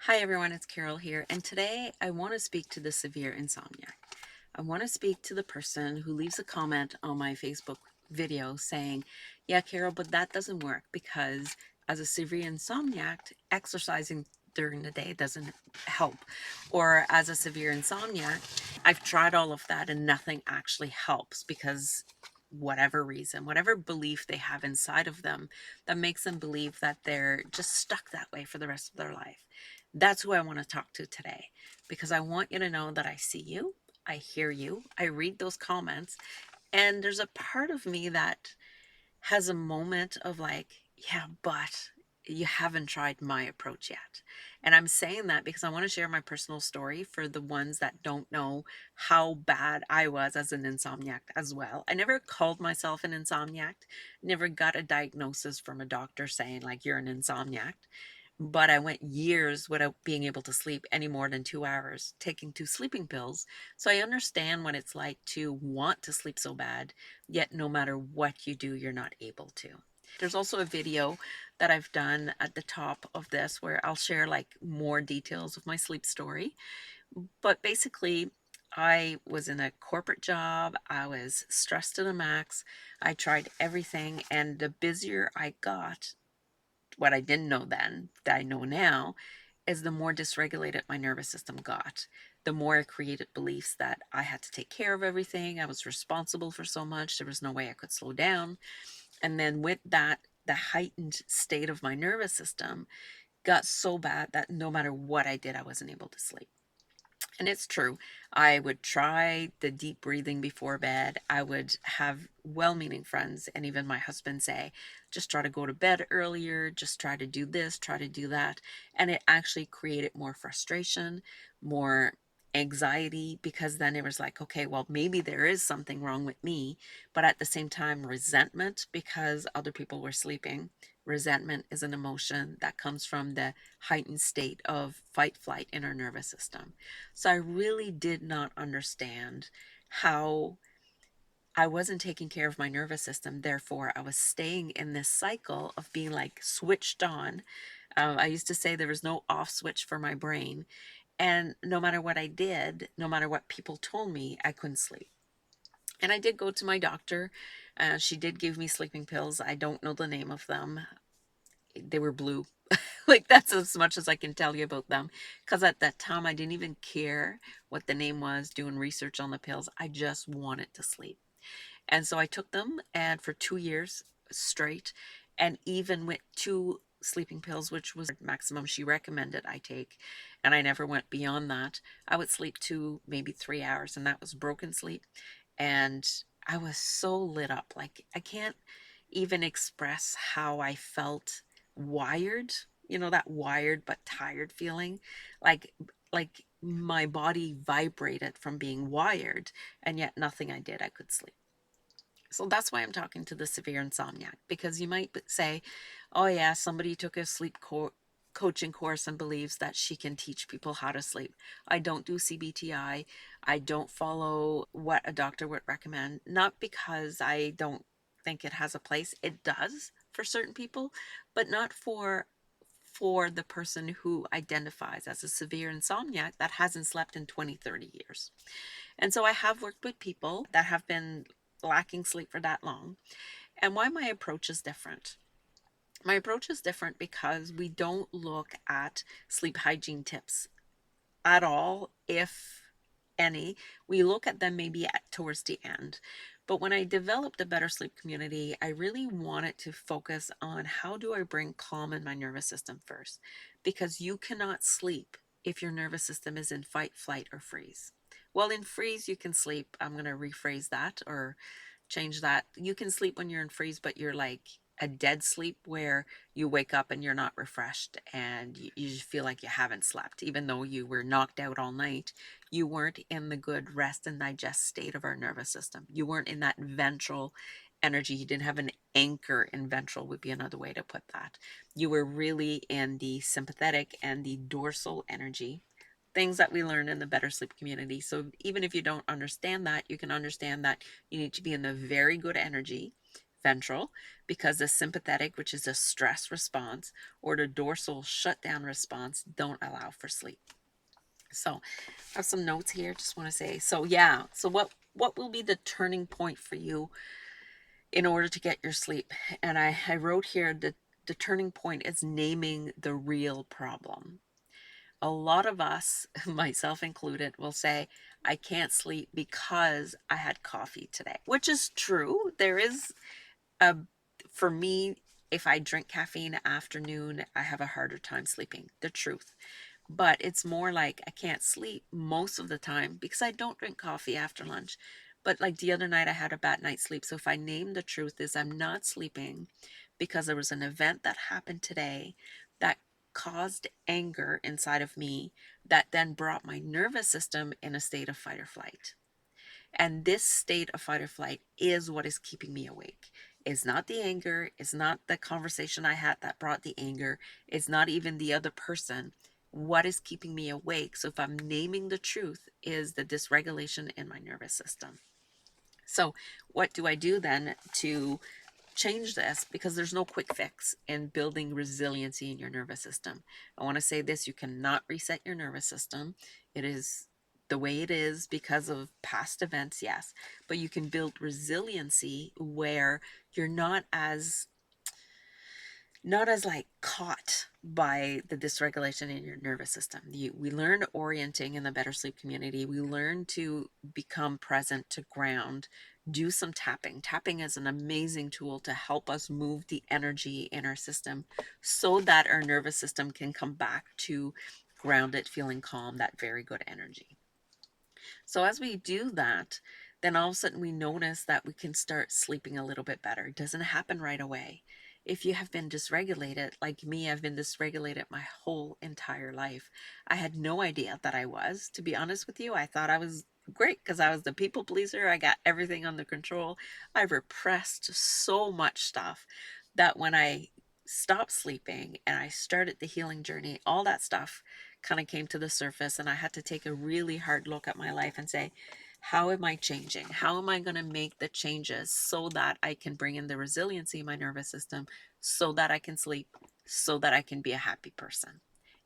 Hi everyone, it's Carol here, and today I want to speak to the severe insomniac. I want to speak to the person who leaves a comment on my Facebook video saying, yeah, Carol, but that doesn't work because as a severe insomniac, exercising during the day doesn't help. Or as a severe insomniac, I've tried all of that and nothing actually helps because whatever reason, whatever belief they have inside of them that makes them believe that they're just stuck that way for the rest of their life. That's who I want to talk to today because I want you to know that I see you, I hear you, I read those comments, and there's a part of me that has a moment of like, yeah, but you haven't tried my approach yet. And I'm saying that because I want to share my personal story for the ones that don't know how bad I was as an insomniac as well. I never called myself an insomniac, never got a diagnosis from a doctor saying, like, you're an insomniac. But I went years without being able to sleep any more than 2 hours, taking two sleeping pills. So I understand what it's like to want to sleep so bad, yet no matter what you do, you're not able to. There's also a video that I've done at the top of this where I'll share like more details of my sleep story. But basically, I was in a corporate job. I was stressed to the max. I tried everything. And the busier I got, what I didn't know then that I know now is the more dysregulated my nervous system got, the more I created beliefs that I had to take care of everything. I was responsible for so much. There was no way I could slow down. And then with that, the heightened state of my nervous system got so bad that no matter what I did, I wasn't able to sleep. And it's true. I would try the deep breathing before bed. I would have well meaning friends and even my husband say, just try to go to bed earlier, just try to do this, try to do that. And it actually created more frustration, more anxiety, because then it was like, okay, well, maybe there is something wrong with me, but at the same time, resentment because other people were sleeping. Resentment is an emotion that comes from the heightened state of fight flight in our nervous system. So I really did not understand how I wasn't taking care of my nervous system. Therefore, I was staying in this cycle of being like switched on. I used to say there was no off switch for my brain. And no matter what I did, no matter what people told me, I couldn't sleep. And I did go to my doctor. She did give me sleeping pills. I don't know the name of them. They were blue. Like, that's as much as I can tell you about them. Because at that time, I didn't even care what the name was, doing research on the pills. I just wanted to sleep. And so I took them, and for 2 years straight, and even with two sleeping pills, which was maximum she recommended I take, and I never went beyond that, I would sleep 2, maybe 3 hours, and that was broken sleep. And I was so lit up. Like, I can't even express how I felt wired, that wired but tired feeling. Like my body vibrated from being wired, and yet nothing I did I could sleep. So that's why I'm talking to the severe insomniac, because you might say, oh yeah, somebody took a coaching course and believes that she can teach people how to sleep. I don't do CBTI. I don't follow what a doctor would recommend, not because I don't think it has a place. It does for certain people, but not for the person who identifies as a severe insomniac that hasn't slept in 20, 30 years. And so I have worked with people that have been lacking sleep for that long. And why my approach is different. My approach is different because we don't look at sleep hygiene tips at all, if any. We look at them maybe towards the end. But when I developed a better sleep community, I really wanted to focus on how do I bring calm in my nervous system first? Because you cannot sleep if your nervous system is in fight, flight, or freeze. Well, in freeze, you can sleep. I'm going to rephrase that or change that. You can sleep when you're in freeze, but you're like a dead sleep where you wake up and you're not refreshed and you just feel like you haven't slept. Even though you were knocked out all night, you weren't in the good rest and digest state of our nervous system. You weren't in that ventral energy. You didn't have an anchor in ventral, would be another way to put that. You were really in the sympathetic and the dorsal energy, things that we learn in the better sleep community. So even if you don't understand that, you can understand that you need to be in the very good energy, ventral, because the sympathetic, which is a stress response, or the dorsal shutdown response, don't allow for sleep. So I have some notes here. Just want to say, so yeah, so what will be the turning point for you in order to get your sleep? And I wrote here that the turning point is naming the real problem. A lot of us, myself included, will say, I can't sleep because I had coffee today, which is true. There is a, for me, if I drink caffeine in the afternoon, I have a harder time sleeping, the truth. But it's more like I can't sleep most of the time because I don't drink coffee after lunch. But like the other night, I had a bad night's sleep. So if I name the truth is I'm not sleeping because there was an event that happened today that caused anger inside of me that then brought my nervous system in a state of fight or flight. And this state of fight or flight is what is keeping me awake. It's not the anger. It's not the conversation I had that brought the anger. It's not even the other person. What is keeping me awake? So if I'm naming the truth, is the dysregulation in my nervous system. So what do I do then to change this? Because there's no quick fix in building resiliency in your nervous system. I want to say this: you cannot reset your nervous system. It is the way it is because of past events, yes, but you can build resiliency where you're not as like caught by the dysregulation in your nervous system. We learn orienting in the Better Sleep community. We learn to become present, to ground, do some tapping. Tapping is an amazing tool to help us move the energy in our system so that our nervous system can come back to grounded, feeling calm, that very good energy. So as we do that, then all of a sudden we notice that we can start sleeping a little bit better. It doesn't happen right away. If you have been dysregulated, like me, I've been dysregulated my whole entire life. I had no idea that I was. To be honest with you, I thought I was great because I was the people pleaser. I got everything under control. I repressed so much stuff that when I stopped sleeping and I started the healing journey, all that stuff kind of came to the surface, and I had to take a really hard look at my life and say, how am I changing? How am I going to make the changes so that I can bring in the resiliency in my nervous system, so that I can sleep, so that I can be a happy person?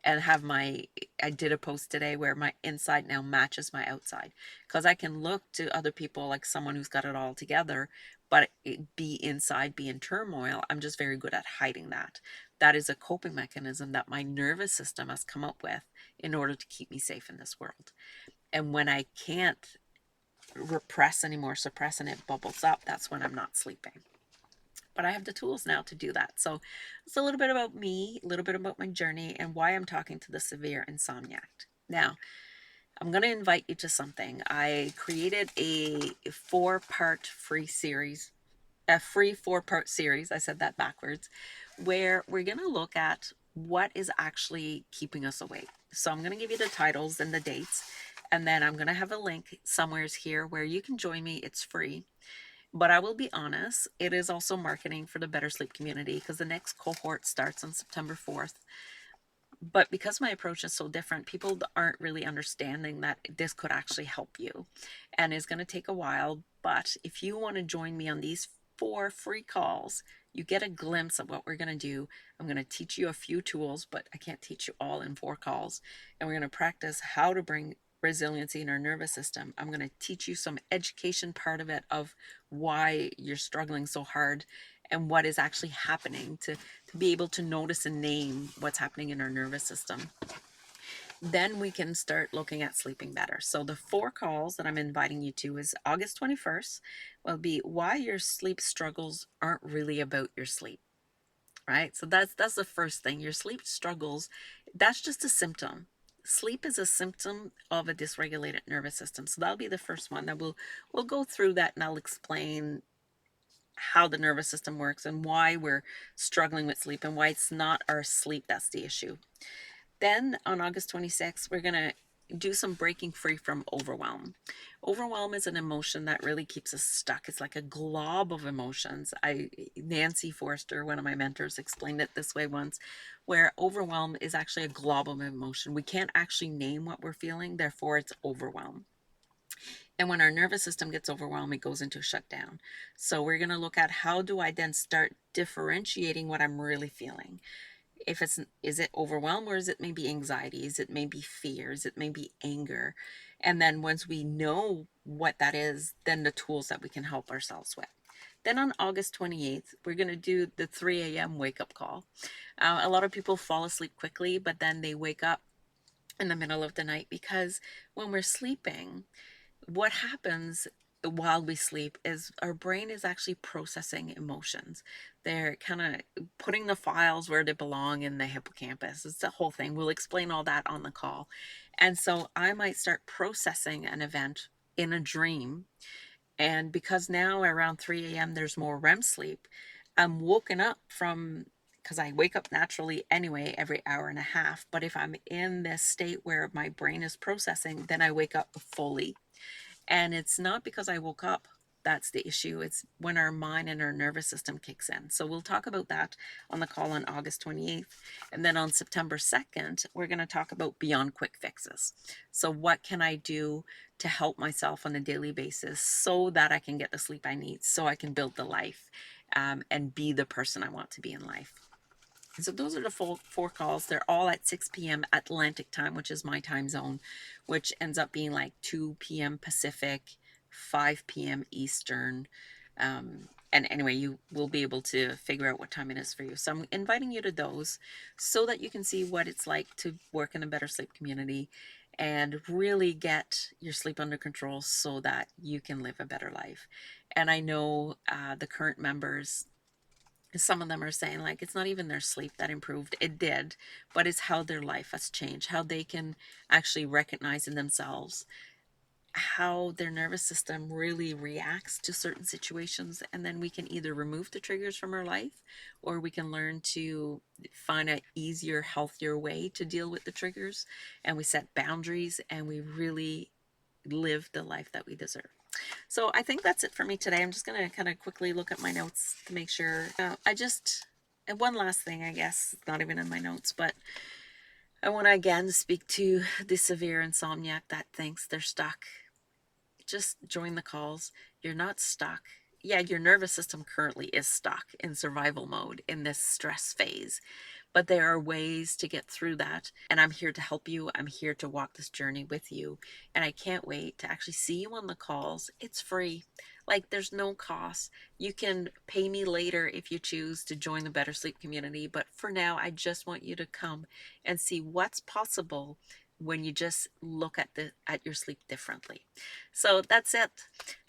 And I did a post today where my inside now matches my outside, because I can look to other people like someone who's got it all together, but be inside, be in turmoil. I'm just very good at hiding that. That is a coping mechanism that my nervous system has come up with in order to keep me safe in this world. And when I can't repress anymore, suppress, and it bubbles up, that's when I'm not sleeping. But I have the tools now to do that. So it's a little bit about me, a little bit about my journey, and why I'm talking to the severe insomniac. Now, I'm going to invite you to something. I created a 4-part free series, a free 4-part series. I said that backwards, where we're going to look at what is actually keeping us awake. So I'm going to give you the titles and the dates, and then I'm going to have a link somewheres here where you can join me. It's free. But I will be honest, it is also marketing for the Better Sleep community, because the next cohort starts on September 4th. But because my approach is so different, people aren't really understanding that this could actually help you, and it's going to take a while. But if you want to join me on these 4 free calls, you get a glimpse of what we're going to do. I'm going to teach you a few tools, but I can't teach you all in 4 calls. And we're going to practice how to bring resiliency in our nervous system. I'm going to teach you some education part of it, of why you're struggling so hard and what is actually happening, to be able to notice and name what's happening in our nervous system. Then we can start looking at sleeping better. So the 4 calls that I'm inviting you to is August 21st will be why your sleep struggles aren't really about your sleep. Right? So that's the first thing. Your sleep struggles, that's just a symptom. Sleep is a symptom of a dysregulated nervous system. So that'll be the first one that we'll go through that, and I'll explain how the nervous system works and why we're struggling with sleep and why it's not our sleep that's the issue. Then on August 26th, we're going to do some breaking free from overwhelm. Overwhelm is an emotion that really keeps us stuck. It's like a glob of emotions. Nancy Forrester, one of my mentors, explained it this way once, where overwhelm is actually a glob of emotion. We can't actually name what we're feeling, therefore it's overwhelm. And when our nervous system gets overwhelmed, it goes into a shutdown. So we're going to look at how do I then start differentiating what I'm really feeling. If it's, is it overwhelm, or is it maybe anxiety? Is it maybe fear? Is it maybe anger? And then once we know what that is, then the tools that we can help ourselves with. Then on August 28th, we're going to do the 3 a.m. wake up call. A lot of people fall asleep quickly, but then they wake up in the middle of the night, because when we're sleeping, what happens while we sleep is our brain is actually processing emotions. They're kind of putting the files where they belong in the hippocampus. It's the whole thing. We'll explain all that on the call. And so I might start processing an event in a dream, and because now around 3 a.m. there's more REM sleep, I'm woken up from, because I wake up naturally anyway every hour and a half. But if I'm in this state where my brain is processing, then I wake up fully. And it's not because I woke up. That's the issue. It's when our mind and our nervous system kicks in. So we'll talk about that on the call on August 28th. And then on September 2nd, we're going to talk about beyond quick fixes. So what can I do to help myself on a daily basis so that I can get the sleep I need, so I can build the life and be the person I want to be in life. So those are the four calls. They're all at 6 p.m. Atlantic time, which is my time zone, which ends up being like 2 p.m. Pacific, 5 p.m. Eastern. And anyway, you will be able to figure out what time it is for you. So I'm inviting you to those so that you can see what it's like to work in a better sleep community and really get your sleep under control so that you can live a better life. And I know the current members, some of them are saying like it's not even their sleep that improved. It did, but it's how their life has changed, how they can actually recognize in themselves how their nervous system really reacts to certain situations. And then we can either remove the triggers from our life, or we can learn to find an easier, healthier way to deal with the triggers. And we set boundaries and we really live the life that we deserve. So I think that's it for me today. I'm just going to kind of quickly look at my notes to make sure. And one last thing, I guess, it's not even in my notes, but I want to again speak to the severe insomniac that thinks they're stuck. Just join the calls. You're not stuck. Yeah, your nervous system currently is stuck in survival mode in this stress phase, but there are ways to get through that. And I'm here to help you. I'm here to walk this journey with you. And I can't wait to actually see you on the calls. It's free. Like, there's no cost. You can pay me later if you choose to join the Better Sleep community. But for now, I just want you to come and see what's possible when you just look at your sleep differently. So that's it.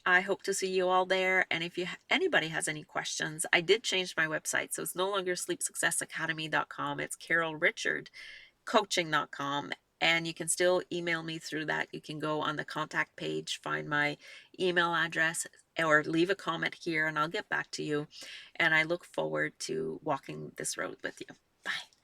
I hope to see you all there. And if anybody has any questions, I did change my website. So it's no longer sleepsuccessacademy.com. It's carolrichardcoaching.com. And you can still email me through that. You can go on the contact page, find my email address, or leave a comment here and I'll get back to you. And I look forward to walking this road with you. Bye.